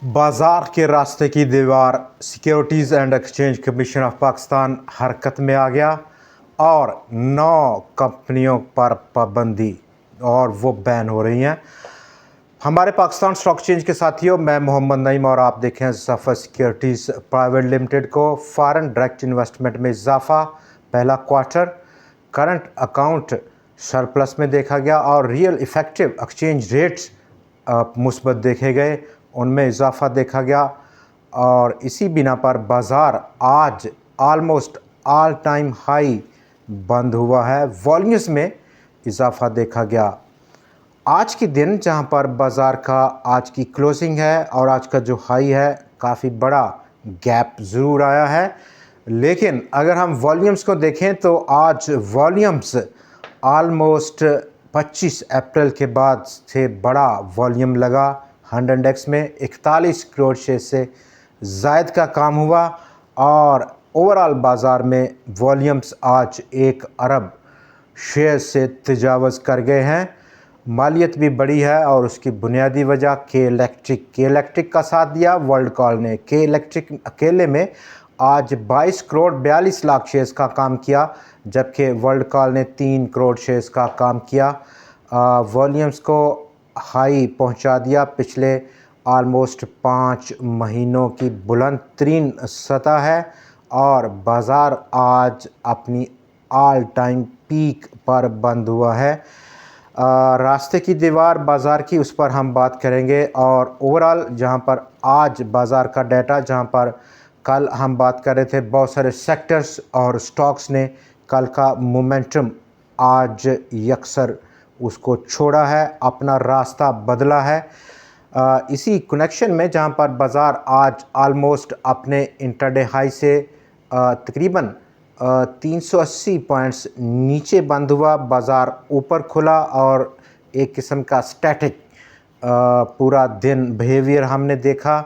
बाजार के रास्ते की दीवार securities and exchange commission of Pakistan हरकत में आ गया और 9 कंपनियों पर पाबंदी और वो बैन हो रही हैं। हमारे पाकिस्तान स्टॉक एक्सचेंज के साथियों, मैं मोहम्मद नईम और आप देखें ज़फ़र सिक्योरिटीज़ प्राइवेट लिमिटेड को फॉरेन डायरेक्ट इन्वेस्टमेंट में इजाफा पहला क्वार्टर, करंट अकाउंट सरप्लस में देखा गया और रियल इफ़ेक्टिव एक्सचेंज रेट्स मुस्बत देखे गए, उनमें इजाफा देखा गया और इसी बिना पर बाज़ार आज आलमोस्ट ऑल टाइम हाई बंद हुआ है। वॉल्यूम्स में इजाफा देखा गया। आज के दिन जहां पर बाज़ार का आज की क्लोजिंग है और आज का जो हाई है, काफ़ी बड़ा गैप ज़रूर आया है, लेकिन अगर हम वॉल्यूम्स को देखें तो आज वॉल्यूम्स आलमोस्ट 25 अप्रैल के बाद से बड़ा वॉल्यूम लगा। 100 इंडेक्स में 41 करोड़ शेयर से ज़ायद का काम हुआ और ओवरऑल बाज़ार में वॉल्यूम्स आज 1 अरब शेयर से तजावज़ कर गए हैं। मालियत भी बड़ी है और उसकी बुनियादी वजह के इलेक्ट्रिक का साथ दिया। वर्ल्ड कॉल ने के इलेक्ट्रिक अकेले में आज 22 करोड़ 42 लाख शेयर्स का काम किया, जबकि वर्ल्ड कॉल ने 3 करोड़ शेयर्स का काम किया। वॉल्यूम्स को हाई पहुंचा दिया। पिछले आलमोस्ट 5 महीनों की बुलंद तरीन सतह है और बाज़ार आज अपनी ऑल टाइम पीक पर बंद हुआ है। रास्ते की दीवार बाज़ार की, उस पर हम बात करेंगे और ओवरऑल जहां पर आज बाज़ार का डाटा, जहां पर कल हम बात कर रहे थे बहुत सारे सेक्टर्स और स्टॉक्स ने कल का मोमेंटम आज यकसर उसको छोड़ा है, अपना रास्ता बदला है। इसी कनेक्शन में जहां पर बाज़ार आज आलमोस्ट अपने इंटरडे हाई से तकरीबन 380 पॉइंट्स नीचे बंद हुआ, बाज़ार ऊपर खुला और एक किस्म का स्टैटिक पूरा दिन बिहेवियर हमने देखा।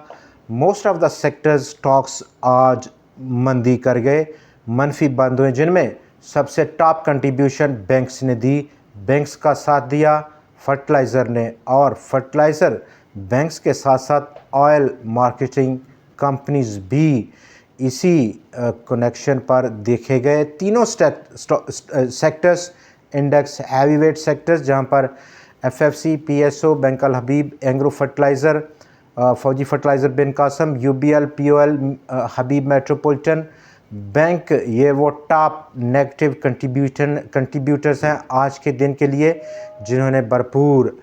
Most of the sectors stocks आज मंदी कर गए, मनफी बंद हुए, जिनमें सबसे टॉप कंट्रीब्यूशन बैंक्स ने दी, बैंक्स का साथ दिया फर्टिलाइज़र ने, और फर्टिलाइज़र बैंक्स के साथ साथ ऑयल मार्केटिंग कंपनीज भी इसी कनेक्शन पर देखे गए। तीनों सेक्टर्स इंडेक्स हैवीवेट सेक्टर्स, जहां पर एफएफसी, पीएसओ, बैंक अल हबीब, एंग्रो फर्टिलाइज़र, फौजी फर्टिलाइज़र बिन कासम, यूबीएल, पीओएल, हबीब मेट्रोपॉलिटन बैंक, ये वो टॉप नेगेटिव कंट्रीब्यूटर्स हैं आज के दिन के लिए, जिन्होंने भरपूर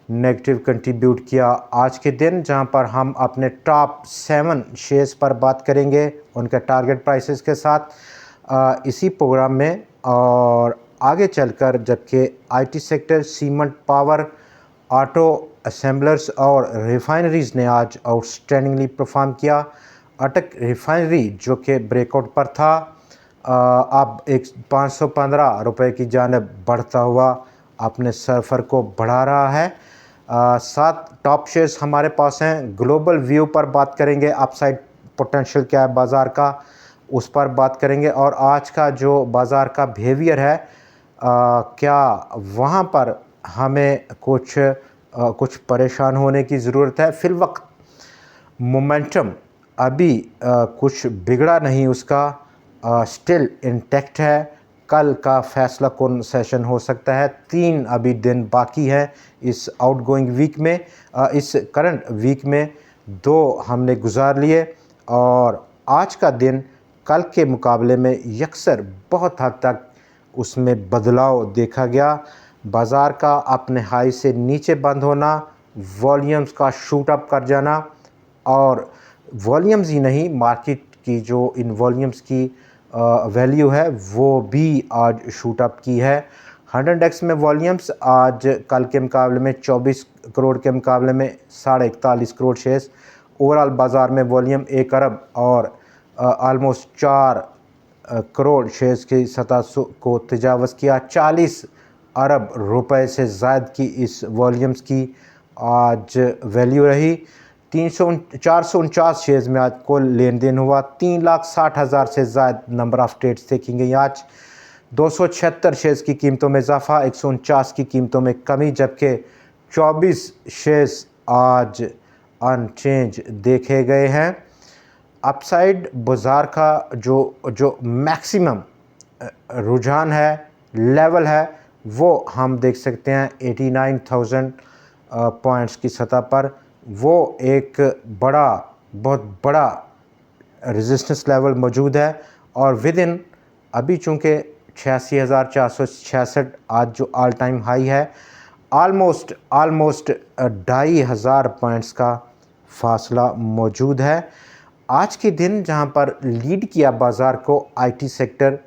नेगेटिव कंट्रीब्यूट किया आज के दिन। जहां पर हम अपने टॉप 7 शेयर्स पर बात करेंगे उनके टारगेट प्राइसेस के साथ इसी प्रोग्राम में और आगे चलकर, जबकि IT sector, cement, power, auto assemblers और रिफाइनरीज़ ने आज आउटस्टैंडिंगली परफॉर्म किया। अटक रिफाइनरी जो कि ब्रेकआउट पर था, अब 515 रुपये की जानिब बढ़ता हुआ अपने सफ़र को बढ़ा रहा है। 7 टॉप शेयर्स हमारे पास हैं। ग्लोबल व्यू पर बात करेंगे, अपसाइड पोटेंशियल क्या है बाज़ार का, उस पर बात करेंगे और आज का जो बाज़ार का बिहेवियर है, क्या वहाँ पर हमें कुछ परेशान होने की ज़रूरत है। फ़िलवक्त मोमेंटम अभी कुछ बिगड़ा नहीं, उसका स्टिल इंटैक्ट है। कल का फैसला कौन सेशन हो सकता है। 3 अभी दिन बाकी है इस आउटगोइंग वीक में। इस करंट वीक में 2 हमने गुजार लिए और आज का दिन कल के मुकाबले में यकसर बहुत हद तक उसमें बदलाव देखा गया। बाज़ार का अपने हाई से नीचे बंद होना, वॉल्यूम्स का शूट अप कर जाना, और वॉल्यूम्स ही नहीं, मार्केट की जो इन वॉल्यूम्स की वैल्यू है वो भी आज शूट अप की है। 100 इंडेक्स में वॉल्यूम्स आज कल के मुकाबले में 24 करोड़ के मुकाबले में 41.5 करोड़ शेयर्स। ओवरऑल बाज़ार में वॉल्यूम 1 अरब और आलमोस्ट 4 करोड़ शेयर्स की सतह को तजावज़ किया। 40 अरब रुपए से ज़ायद की इस वॉल्यूम्स की आज वैल्यू रही। 449 शेयर्स में आज कुल लेन देन हुआ। 3,60,000 से ज़ायद नंबर ऑफ़ ट्रेड्स देखी गई आज। 276 शेयर्स की कीमतों में इजाफा, 149 की कीमतों में कमी, जबकि 24 शेयर्स आज अनचेंज देखे गए हैं। अपसाइड बाज़ार का जो मैक्सिमम रुझान है, लेवल है, वो हम देख सकते हैं 89,000 पॉइंट्स की सतह पर। वो एक बहुत बड़ा रेजिस्टेंस लेवल मौजूद है और विद इन अभी चूँकि 86,466 आज जो ऑल टाइम हाई है, ऑलमोस्ट 2,500 पॉइंट्स का फासला मौजूद है। आज के दिन जहां पर लीड किया बाज़ार को आईटी सेक्टर,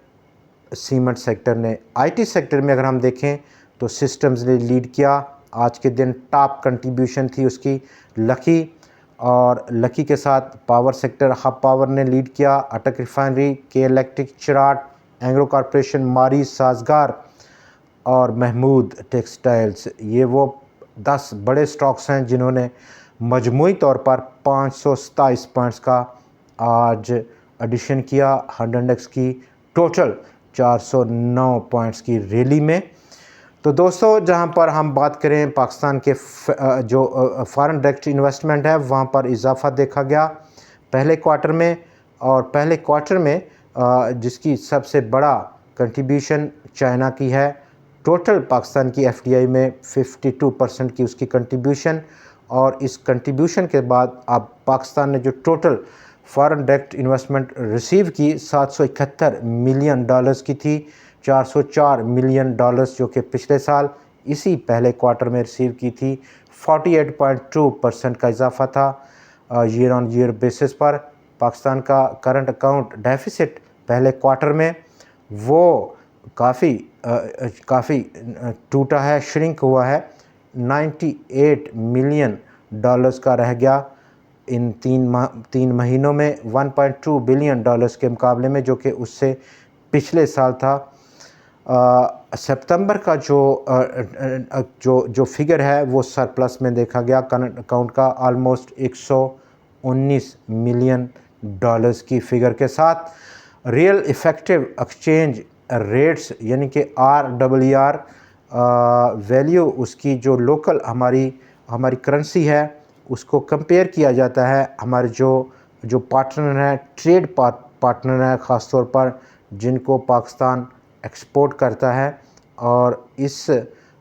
सीमेंट सेक्टर ने। आईटी सेक्टर में अगर हम देखें तो सिस्टम्स ने लीड किया। आज के दिन टॉप कंट्रीब्यूशन थी उसकी लकी, और लकी के साथ पावर सेक्टर, हब पावर ने लीड किया। अटक रिफाइनरी, के इलेक्ट्रिक, चिराट, एंग्रो कॉरपोरेशन, मारी, साजगार और महमूद टेक्सटाइल्स, ये वो 10 बड़े स्टॉक्स हैं जिन्होंने मजमूई तौर पर 527 पॉइंट्स का आज एडिशन किया 100 इंडेक्स की टोटल 409 पॉइंट्स की रैली में। तो दोस्तों, जहां पर हम बात करें पाकिस्तान के जो फॉरेन डायरेक्ट इन्वेस्टमेंट है, वहां पर इजाफा देखा गया पहले क्वार्टर में। और पहले क्वार्टर में जिसकी सबसे बड़ा कंट्रीब्यूशन चाइना की है। टोटल पाकिस्तान की एफडीआई में 52% की उसकी कंट्रीब्यूशन, और इस कंट्रीब्यूशन के बाद अब पाकिस्तान ने जो total foreign direct investment receive की 771 मिलियन डॉलर्स की थी। 404 मिलियन डॉलर्स जो कि पिछले साल इसी पहले क्वार्टर में रिसीव की थी। 48.2% का इजाफा था ईयर ऑन ईयर बेसिस पर। पाकिस्तान का करंट अकाउंट डेफिसिट पहले क्वार्टर में वो काफ़ी टूटा है, श्रिंक हुआ है। 98 मिलियन डॉलर्स का रह गया इन तीन महीनों में 1.2 बिलियन डॉलर्स के मुकाबले में, जो कि उससे पिछले साल था। सितंबर का जो फिगर है वो सरप्लस में देखा गया करंट अकाउंट का, ऑलमोस्ट 119 मिलियन डॉलर्स की फिगर के साथ। रियल इफ़ेक्टिव एक्सचेंज रेट्स यानी कि RRR वैल्यू, उसकी जो लोकल हमारी करेंसी है उसको कंपेयर किया जाता है हमारे जो पार्टनर हैं, ट्रेड पार्टनर हैं ख़ास तौर पर जिनको पाकिस्तान एक्सपोर्ट करता है। और इस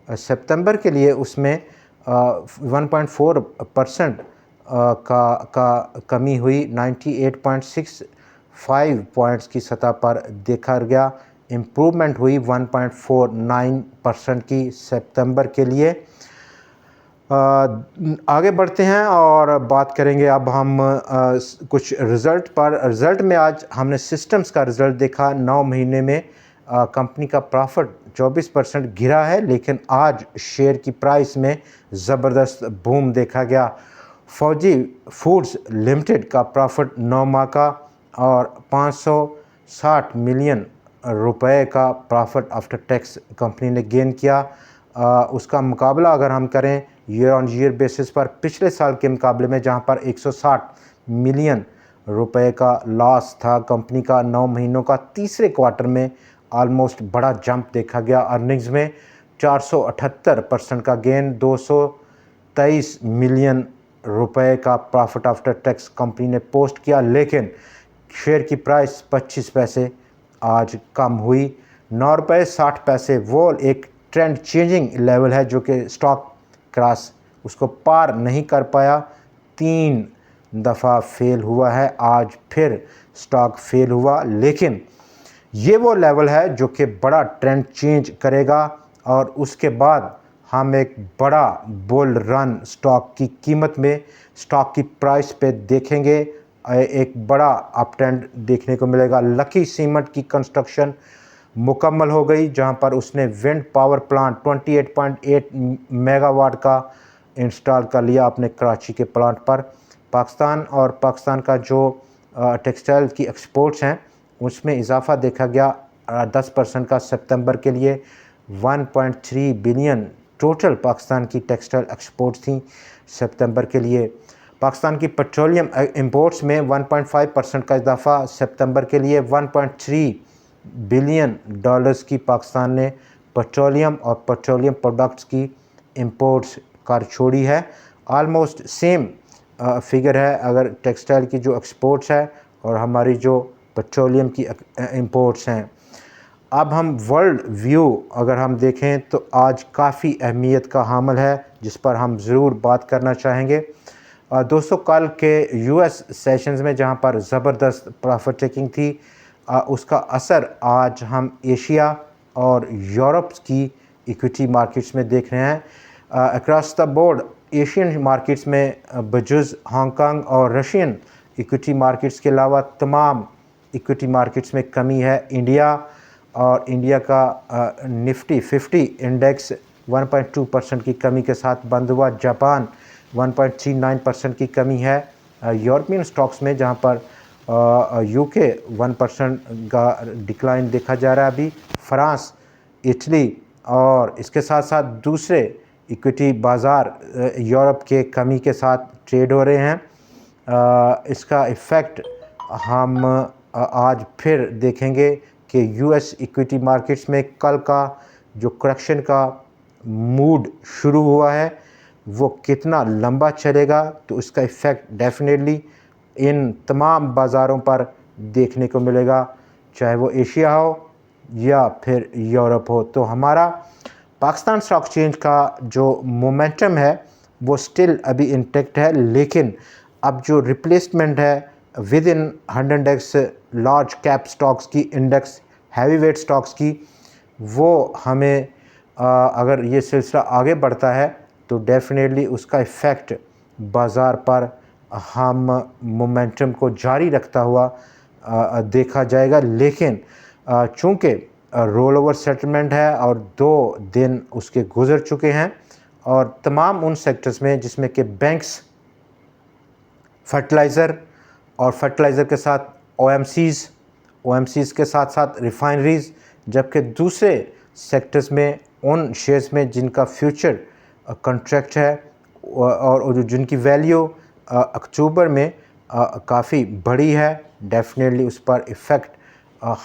सितंबर के लिए उसमें 1.4% का कमी हुई 98.65 पॉइंट्स की सतह पर देखा गया। इम्प्रूवमेंट हुई 1.49% की सितंबर के लिए। आगे बढ़ते हैं और बात करेंगे अब हम कुछ रिज़ल्ट पर। रिज़ल्ट में आज हमने सिस्टम्स का रिज़ल्ट देखा। 9 महीने में कंपनी का प्रॉफिट 24% गिरा है, लेकिन आज शेयर की प्राइस में ज़बरदस्त बूम देखा गया। फौजी फूड्स लिमिटेड का प्रॉफिट 9 माह का और 560 मिलियन रुपए का प्रॉफिट आफ्टर टैक्स कंपनी ने गेन किया। उसका मुकाबला अगर हम करें ईयर ऑन ईयर बेसिस पर पिछले साल के मुकाबले में, जहां पर 160 मिलियन रुपए का लॉस था कंपनी का 9 महीनों का, तीसरे क्वार्टर में ऑलमोस्ट बड़ा जंप देखा गया। अर्निंग्स में 478% का गेन, 223 मिलियन रुपए का प्रॉफिट आफ्टर टैक्स कंपनी ने पोस्ट किया। लेकिन शेयर की प्राइस 25 पैसे आज कम हुई, 9 रुपये 60 पैसे। वो एक ट्रेंड चेंजिंग लेवल है जो कि स्टॉक क्रॉस उसको पार नहीं कर पाया, 3 दफ़ा फेल हुआ है। आज फिर स्टॉक फेल हुआ, लेकिन ये वो लेवल है जो कि बड़ा ट्रेंड चेंज करेगा और उसके बाद हम एक बड़ा बुल रन स्टॉक की कीमत में, स्टॉक की प्राइस पे देखेंगे। एक बड़ा अप ट्रेंड देखने को मिलेगा। लकी सीमेंट की कंस्ट्रक्शन मुकम्मल हो गई, जहां पर उसने विंड पावर प्लांट 28.8 मेगावाट का इंस्टॉल कर लिया अपने कराची के प्लांट पर। पाकिस्तान का जो टेक्सटाइल की एक्सपोर्ट्स हैं उसमें इजाफा देखा गया 10% का सितंबर के लिए। 1.3 बिलियन टोटल पाकिस्तान की टेक्सटाइल एक्सपोर्ट्स थी सितंबर के लिए। पाकिस्तान की पेट्रोलियम इंपोर्ट्स में 1.5% का इजाफा सितंबर के लिए। 1.3 बिलियन डॉलर्स की पाकिस्तान ने पेट्रोलियम और पेट्रोलियम प्रोडक्ट्स की इंपोर्ट्स कर छोड़ी है। ऑलमोस्ट सेम फिगर है अगर टेक्सटाइल की जो एक्सपोर्ट्स है और हमारी जो पेट्रोलियम की इंपोर्ट्स हैं। अब हम वर्ल्ड व्यू अगर हम देखें तो आज काफ़ी अहमियत का हामिल है, जिस पर हम ज़रूर बात करना चाहेंगे। दोस्तों, कल के यूएस सेशंस में जहां पर ज़बरदस्त प्रॉफिट टेकिंग थी, उसका असर आज हम एशिया और यूरोप की इक्विटी मार्केट्स में देख रहे हैं। Across the board Asian markets में बजुज़ हांगकांग और रशियन इक्विटी मार्केट्स के अलावा तमाम इक्विटी मार्केट्स में कमी है। इंडिया का निफ्टी 50 इंडेक्स 1.2% की कमी के साथ बंद हुआ। जापान 1.39% की कमी है। यूरोपियन स्टॉक्स में जहां पर यूके 1% का डिक्लाइन देखा जा रहा है अभी। फ्रांस, इटली और इसके साथ साथ दूसरे इक्विटी बाज़ार यूरोप के कमी के साथ ट्रेड हो रहे हैं। इसका इफ़ेक्ट हम आज फिर देखेंगे कि यूएस इक्विटी मार्केट्स में कल का जो करेक्शन का मूड शुरू हुआ है वो कितना लंबा चलेगा, तो इसका इफ़ेक्ट डेफिनेटली इन तमाम बाज़ारों पर देखने को मिलेगा, चाहे वो एशिया हो या फिर यूरोप हो। तो हमारा पाकिस्तान स्टॉक एक्सचेंज का जो मोमेंटम है वो स्टिल अभी इंटैक्ट है, लेकिन अब जो रिप्लेसमेंट है with in 100 index large cap stocks की, इंडेक्स हैवी वेट स्टॉक्स की, वो हमें अगर ये सिलसिला आगे बढ़ता है तो डेफिनेटली उसका इफ़ेक्ट बाज़ार पर हम मोमेंटम को जारी रखता हुआ देखा जाएगा। लेकिन चूँकि रोल ओवर सेटलमेंट है और 2 दिन उसके गुज़र चुके हैं और तमाम उन सेक्टर्स में जिसमें कि बैंक्स, फर्टिलाइज़र और फर्टिलाइज़र के साथ ओएमसीज़ के साथ साथ रिफाइनरीज़, जबकि दूसरे सेक्टर्स में उन शेयर्स में जिनका फ्यूचर कॉन्ट्रैक्ट है और जिनकी वैल्यू अक्टूबर में काफ़ी बड़ी है, डेफिनेटली उस पर इफ़ेक्ट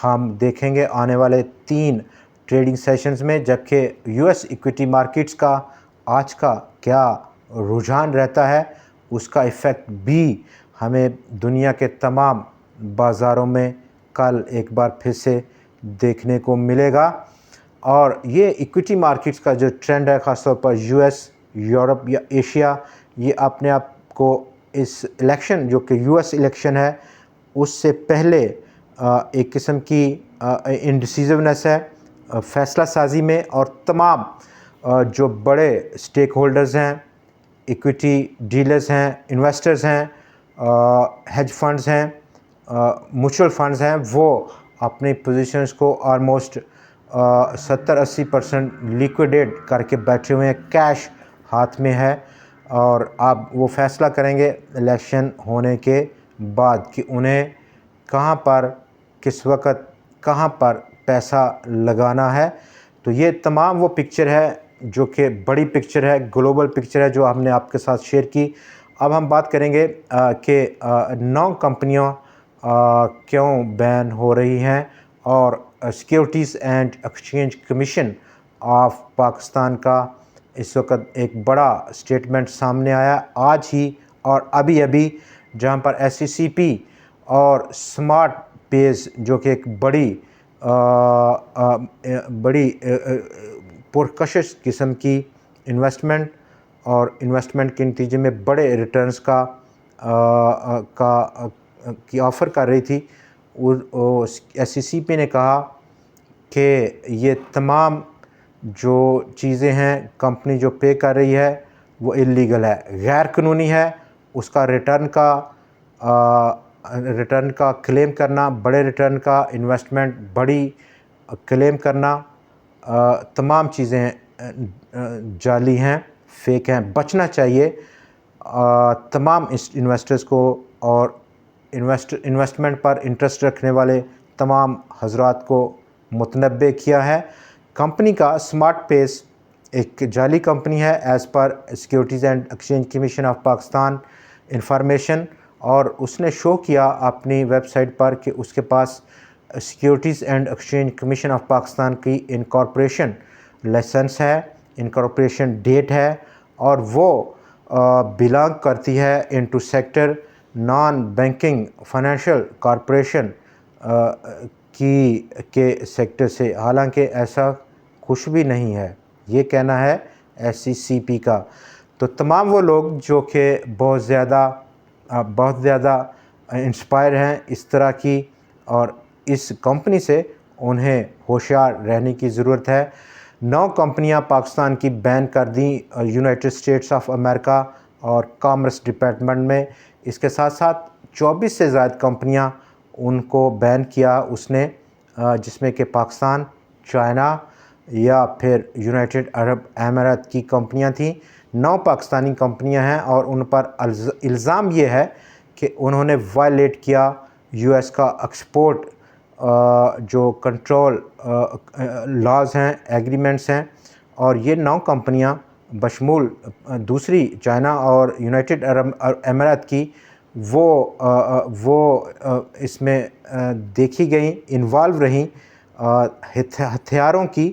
हम देखेंगे आने वाले 3 ट्रेडिंग सेशंस में। जबकि यूएस इक्विटी मार्केट्स का आज का क्या रुझान रहता है उसका इफ़ेक्ट भी हमें दुनिया के तमाम बाज़ारों में कल एक बार फिर से देखने को मिलेगा। और ये इक्विटी मार्केट्स का जो ट्रेंड है, ख़ासतौर पर यूएस, यूरोप या एशिया, ये अपने आप को इस इलेक्शन जो कि यूएस इलेक्शन है उससे पहले एक किस्म की इंडिसिसिवनेस है फ़ैसला साजी में, और तमाम जो बड़े स्टेक होल्डर्स हैं, इक्विटी डीलर्स हैं, इन्वेस्टर्स हैं, हेज फंड्स हैं, म्यूचुअल फंड्स हैं, वो अपनी पोजीशंस को ऑलमोस्ट 70-80% लिक्विडेट करके बैठे हुए हैं, कैश हाथ में है। और अब वो फ़ैसला करेंगे इलेक्शन होने के बाद कि उन्हें कहाँ पर, किस वक्त, कहाँ पर पैसा लगाना है। तो ये तमाम वो पिक्चर है जो कि बड़ी पिक्चर है, ग्लोबल पिक्चर है, जो हमने आपके साथ शेयर की। अब हम बात करेंगे कि 9 कंपनियां क्यों बैन हो रही हैं, और securities and exchange commission of Pakistan का इस वक्त एक बड़ा स्टेटमेंट सामने आया आज ही और अभी जहां पर SCCP और स्मार्ट पेज जो कि एक बड़ी पुरकशिश किस्म की इन्वेस्टमेंट के नतीजे में बड़े रिटर्न्स की ऑफ़र कर रही थी। SCCP ने कहा कि ये तमाम जो चीज़ें हैं कंपनी जो पे कर रही है वो इल्लीगल है, गैर कानूनी है। उसका रिटर्न का क्लेम करना, बड़े रिटर्न का इन्वेस्टमेंट बड़ी क्लेम करना, तमाम चीज़ें जाली हैं, फेक हैं। बचना चाहिए तमाम इन्वेस्टर्स को और इन्वेस्टमेंट पर इंटरेस्ट रखने वाले तमाम हजरात को मुतनब्बे किया है। कंपनी का स्मार्ट पेस एक जाली कंपनी है as per securities and exchange commission of Pakistan information, और उसने शो किया अपनी वेबसाइट पर कि उसके पास securities and exchange commission of Pakistan की इनकॉर्पोरेशन लाइसेंस है, इनकॉर्पोरेशन डेट है, और वो बिलोंग करती है into sector non banking financial corporation की के सेक्टर से, हालांकि ऐसा कुछ भी नहीं है, ये कहना है SCCP का। तो तमाम वो लोग जो कि बहुत ज़्यादा इंस्पायर हैं इस तरह की और इस कंपनी से, उन्हें होशियार रहने की ज़रूरत है। 9 कंपनियां पाकिस्तान की बैन कर दी यूनाइटेड स्टेट्स ऑफ अमेरिका और कॉमर्स डिपार्टमेंट में। इसके साथ साथ 24 से ज़्यादा कंपनियां उनको बैन किया उसने, जिसमें कि पाकिस्तान, चाइना या फिर यूनाइटेड अरब अमीरात की कंपनियां थीं। 9 पाकिस्तानी कंपनियां हैं और उन पर इल्ज़ाम ये है कि उन्होंने वायलेट किया US का एक्सपोर्ट जो कंट्रोल लॉज हैं, एग्रीमेंट्स हैं। और ये 9 कंपनियां बशमूल दूसरी चाइना और यूनाइटेड अरब अमीरात की वो इसमें देखी गई, इन्वॉल्व रहीं हथियारों की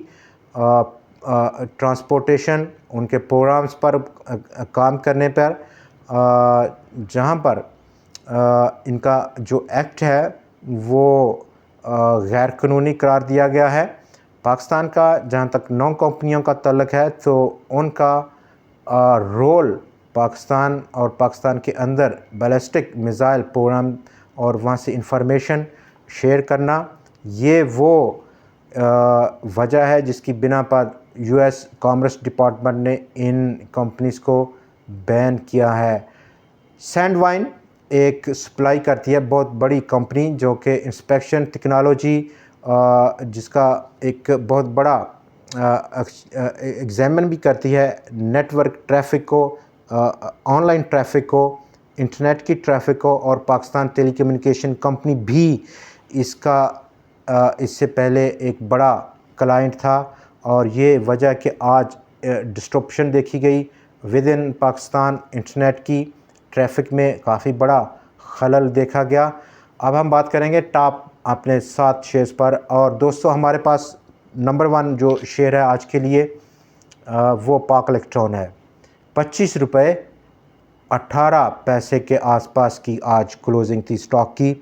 ट्रांसपोर्टेशन, उनके प्रोग्राम्स पर काम करने पर, जहां पर इनका जो एक्ट है वो गैर कानूनी करार दिया गया है। पाकिस्तान का जहां तक 9 कंपनियों का तल्लक है तो उनका रोल पाकिस्तान और पाकिस्तान के अंदर बैलिस्टिक मिसाइल प्रोग्राम और वहाँ से इंफॉर्मेशन शेयर करना, ये वो वजह है जिसकी बिना पर US कॉमर्स डिपार्टमेंट ने इन कंपनीज़ को बैन किया है। सैंडवाइन एक सप्लाई करती है बहुत बड़ी कंपनी जो कि इंस्पेक्शन टेक्नोलॉजी, जिसका एक बहुत बड़ा एग्जामिन भी करती है नेटवर्क ट्रैफिक को, ऑनलाइन ट्रैफिक को, इंटरनेट की ट्रैफिक को। और पाकिस्तान टेलीकम्युनिकेशन कंपनी भी इसका इससे पहले एक बड़ा क्लाइंट था। और ये वजह कि आज डिस्ट्रप्शन देखी गई विद इन पाकिस्तान, इंटरनेट की ट्रैफिक में काफ़ी बड़ा खलल देखा गया। अब हम बात करेंगे टॉप अपने 7 शेयर्स पर। और दोस्तों हमारे पास नंबर 1 जो शेयर है आज के लिए वो पाक इलेक्ट्रॉन है। 25 रुपये 18 पैसे के आसपास की आज क्लोजिंग थी स्टॉक की।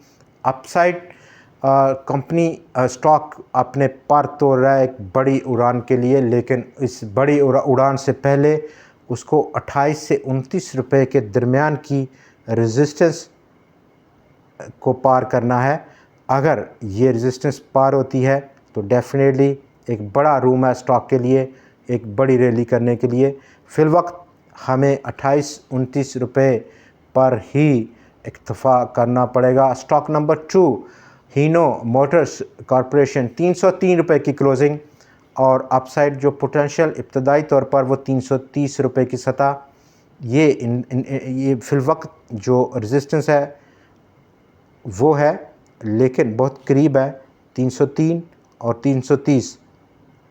अपसाइड कंपनी स्टॉक अपने पर तोड़ रहा है एक बड़ी उड़ान के लिए, लेकिन इस बड़ी उड़ान से पहले उसको 28 से 29 रुपये के दरमियान की रेजिस्टेंस को पार करना है। अगर ये रेजिस्टेंस पार होती है तो डेफिनेटली एक बड़ा रूम है स्टॉक के लिए, एक बड़ी रैली करने के लिए। फ़िलवक्त हमें 28-29 रुपये पर ही इक्तफ़ा करना पड़ेगा। स्टॉक नंबर 2 हीनो मोटर्स कॉरपोरेशन 303 रुपये की क्लोजिंग और अपसाइड जो पोटेंशियल इब्तदाई तौर पर वो 330 रुपये की सतह। ये फ़िलवक्त जो रेजिस्टेंस है वो है, लेकिन बहुत करीब है। 303 और 330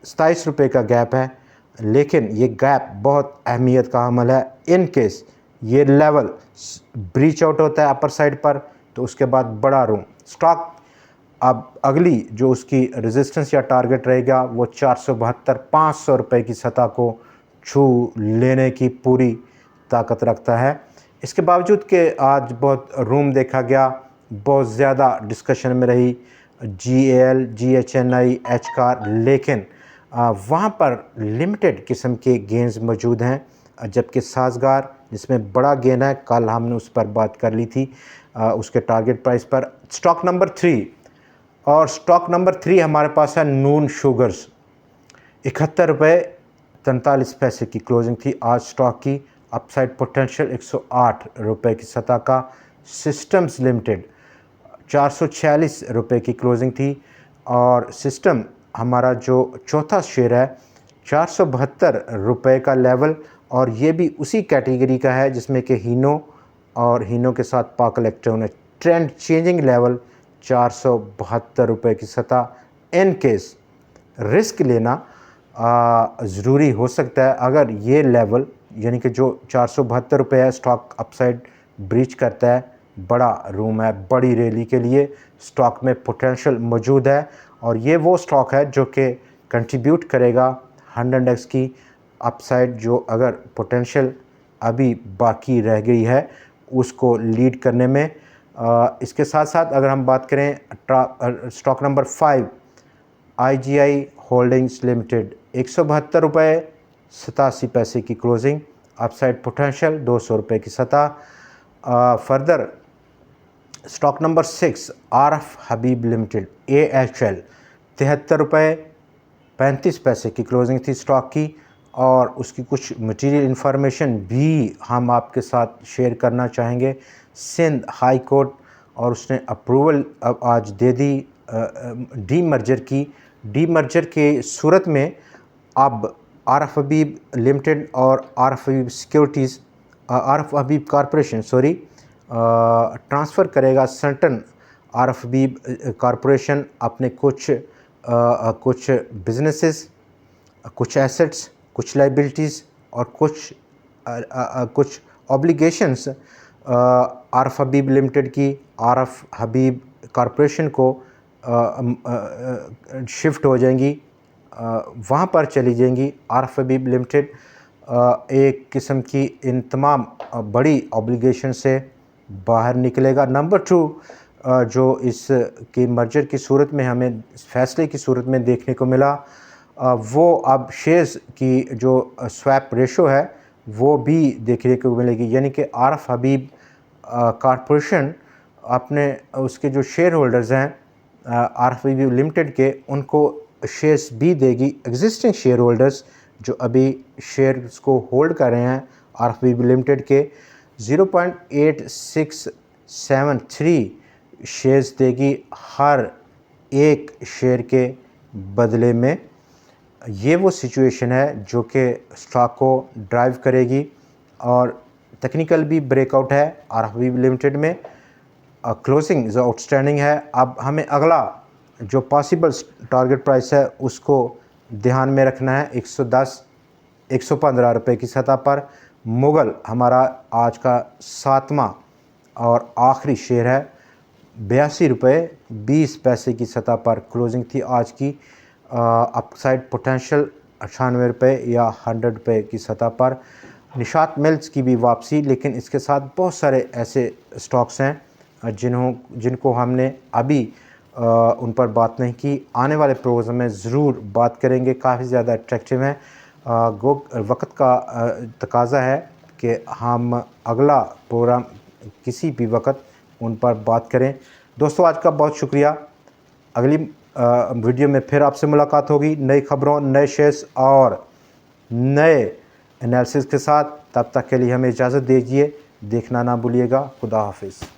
27 रुपये का गैप है, लेकिन ये गैप बहुत अहमियत का अमल है। इन केस ये लेवल ब्रीच आउट होता है अपर साइड पर तो उसके बाद बड़ा रूम स्टॉक अब अगली जो उसकी रेजिस्टेंस या टारगेट रहेगा वो 472-500 रुपये की सतह को छू लेने की पूरी ताकत रखता है। इसके बावजूद कि आज बहुत रूम देखा गया, बहुत ज़्यादा डिस्कशन में रही GAL, GHNI, HCAR, लेकिन वहाँ पर लिमिटेड किस्म के गेंस मौजूद हैं, जबकि साजगार जिसमें बड़ा गेन है, कल हमने उस पर बात कर ली थी उसके टारगेट प्राइस पर। स्टॉक नंबर 3 और स्टॉक नंबर 3 हमारे पास है नून शुगर्स। 71 रुपये 43 पैसे की क्लोजिंग थी आज स्टॉक की। अपसाइड पोटेंशियल 108 रुपये की सतह का। सिस्टम्स लिमिटेड 446 रुपये की क्लोजिंग थी और सिस्टम हमारा जो चौथा शेयर है 472 रुपये का लेवल, और ये भी उसी कैटेगरी का है जिसमें कि हीनो और हीनो के साथ पाक इलेक्ट्रॉन है। ट्रेंड चेंजिंग लेवल 472 रुपये की सतह। इन केस रिस्क लेना ज़रूरी हो सकता है अगर ये लेवल यानी कि जो 472 रुपये है स्टॉक अपसाइड ब्रीच करता है। बड़ा रूम है बड़ी रैली के लिए, स्टॉक में पोटेंशियल मौजूद है और ये वो स्टॉक है जो कि कंट्रीब्यूट करेगा 100x की अपसाइड, जो अगर पोटेंशियल अभी बाकी रह गई है उसको लीड करने में। इसके साथ साथ अगर हम बात करें stock number 5 IGI holdings limited 172 रुपये 87 पैसे की क्लोजिंग, अपसाइड पोटेंशियल 200 रुपये की सतह। फर्दर स्टॉक नंबर 6 RF हबीब लिमिटेड AHL 73 रुपये 35 पैसे की क्लोजिंग थी स्टॉक की, और उसकी कुछ मटेरियल इन्फॉर्मेशन भी हम आपके साथ शेयर करना चाहेंगे। सिंध हाई कोर्ट और उसने अप्रूवल अब आज दे दी डीमर्जर की। डीमर्जर के सूरत में अब RF हबीब लिमिटेड और RF हबीब सिक्योरिटीज़ RF हबीब कॉरपोरेशन ट्रांसफ़र करेगा सर्टन RF हबीब कॉरपोरेशन अपने कुछ बिजनेसेस, कुछ एसेट्स, कुछ लाइबिलिटीज़ और कुछ ऑब्लिगेशंस RF हबीब लिमिटेड की RF हबीब कॉरपोरेशन को शिफ्ट हो जाएंगी, वहाँ पर चली जाएंगी। RF हबीब लिमिटेड एक किस्म की इन तमाम बड़ी ऑब्लिगेशन से बाहर निकलेगा। नंबर 2 जो इस की मर्जर की सूरत में हमें फ़ैसले की सूरत में देखने को मिला, वो अब शेयर्स की जो स्वैप रेशो है वो भी देखने को मिलेगी, यानी कि RF हबीब कॉरपोरेशन अपने उसके जो शेयर होल्डर्स हैं RF हबीब लिमिटेड के, उनको शेयर्स भी देगी। एग्जिस्टिंग शेयर होल्डर्स जो अभी शेयर्स को होल्ड कर रहे हैं RF हबीब लिमिटेड के 0.8673 शेयर्स देगी हर एक शेयर के बदले में। ये वो सिचुएशन है जो कि स्टॉक को ड्राइव करेगी, और टेक्निकल भी ब्रेकआउट है RF हबीब लिमिटेड में। क्लोजिंग जो आउटस्टैंडिंग है, अब हमें अगला जो पॉसिबल टारगेट प्राइस है उसको ध्यान में रखना है 110-115 रुपये की सतह पर। मुगल हमारा आज का 7वां और आखिरी शेयर है, 82 रुपये 20 पैसे की सतह पर क्लोजिंग थी आज की। अपसाइड पोटेंशियल 98 रुपये या 100 रुपये की सतह पर। निशात मिल्स की भी वापसी, लेकिन इसके साथ बहुत सारे ऐसे स्टॉक्स हैं जिनको हमने अभी उन पर बात नहीं की। आने वाले प्रोग्राम में ज़रूर बात करेंगे, काफ़ी ज़्यादा अट्रैक्टिव हैं। वक्त का तकाजा है कि हम अगला प्रोग्राम किसी भी वक्त उन पर बात करें। दोस्तों, आज का बहुत शुक्रिया। अगली वीडियो में फिर आपसे मुलाकात होगी नई खबरों, नए शेयर्स और नए एनालिसिस के साथ। तब तक के लिए हमें इजाज़त दीजिए, देखना ना भूलिएगा। खुदा हाफिज़।